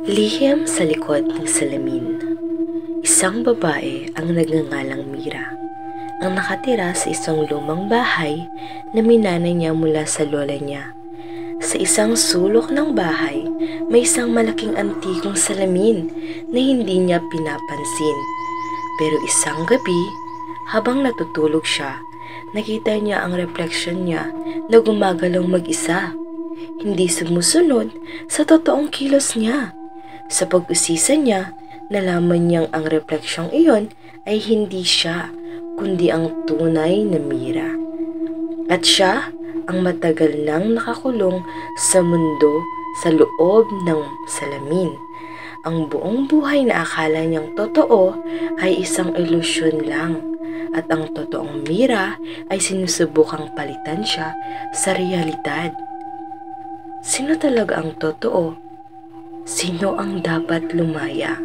Lihim sa likod ng salamin. Isang babae ang nagngangalang Mira, ang nakatira sa isang lumang bahay na minanay niya mula sa lola niya. Sa isang sulok ng bahay, may isang malaking antikong salamin na hindi niya pinapansin. Pero isang gabi, habang natutulog siya, nakita niya ang refleksyon niya na gumagalaw mag-isa. Hindi sumusunod sa totoong kilos niya. Sa pag-usisa niya, nalaman niyang ang refleksyong iyon ay hindi siya, kundi ang tunay na Mira. At siya ang matagal nang nakakulong sa mundo sa loob ng salamin. Ang buong buhay na akala niyang totoo ay isang ilusyon lang. At ang totoong Mira ay sinusubukang palitan siya sa realidad. Sino talaga ang totoo? Sino ang dapat lumaya?